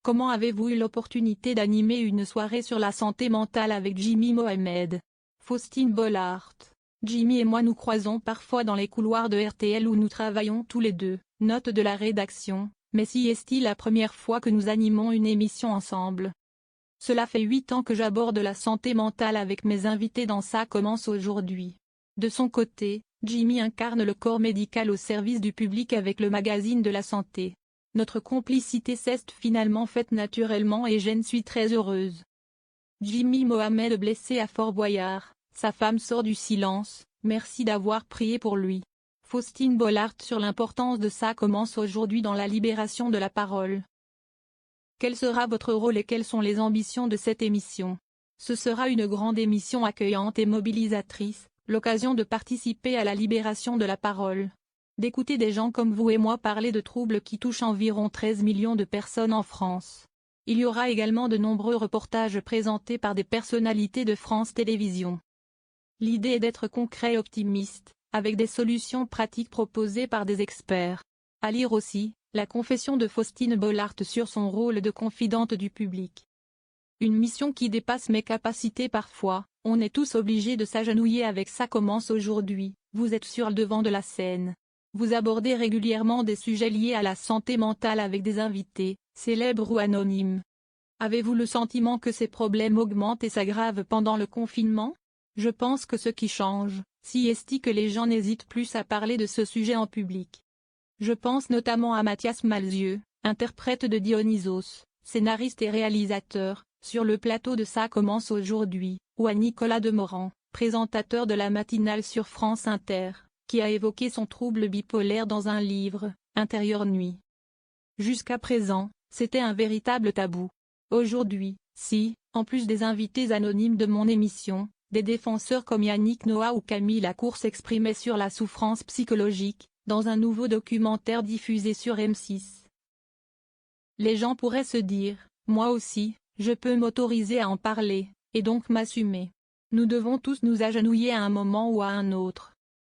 Comment avez-vous eu l'opportunité d'animer une soirée sur la santé mentale avec Jimmy Mohamed? Faustine Bollaert. Jimmy et moi nous croisons parfois dans les couloirs de RTL où nous travaillons tous les deux, note de la rédaction, mais si est-il la première fois que nous animons une émission ensemble? Cela fait 8 ans que j'aborde la santé mentale avec mes invités dans Ça commence aujourd'hui. De son côté, Jimmy incarne le corps médical au service du public avec le magazine de la santé. Notre complicité s'est finalement faite naturellement et j'en suis très heureuse. Jimmy Mohamed blessé à Fort Boyard, sa femme sort du silence, merci d'avoir prié pour lui. Faustine Bollaert sur l'importance de Ça commence aujourd'hui dans la libération de la parole. Quel sera votre rôle et quelles sont les ambitions de cette émission? Ce sera une grande émission accueillante et mobilisatrice, l'occasion de participer à la libération de la parole. D'écouter des gens comme vous et moi parler de troubles qui touchent environ 13 millions de personnes en France. Il y aura également de nombreux reportages présentés par des personnalités de France Télévisions. L'idée est d'être concret et optimiste, avec des solutions pratiques proposées par des experts. À lire aussi, la confession de Faustine Bollaert sur son rôle de confidente du public. Une mission qui dépasse mes capacités parfois, on est tous obligés de s'agenouiller avec Ça commence aujourd'hui, vous êtes sur le devant de la scène. Vous abordez régulièrement des sujets liés à la santé mentale avec des invités, célèbres ou anonymes. Avez-vous le sentiment que ces problèmes augmentent et s'aggravent pendant le confinement? Je pense que ce qui change, c'est que les gens n'hésitent plus à parler de ce sujet en public. Je pense notamment à Mathias Malzieu, interprète de Dionysos, scénariste et réalisateur, sur le plateau de Ça commence aujourd'hui, ou à Nicolas Demorand, présentateur de la matinale sur France Inter, qui a évoqué son trouble bipolaire dans un livre, Intérieure nuit. Jusqu'à présent, c'était un véritable tabou. Aujourd'hui, si, en plus des invités anonymes de mon émission, des défenseurs comme Yannick Noah ou Camille Lacour s'exprimaient sur la souffrance psychologique, dans un nouveau documentaire diffusé sur M6. Les gens pourraient se dire, moi aussi, je peux m'autoriser à en parler, et donc m'assumer. Nous devons tous nous agenouiller à un moment ou à un autre.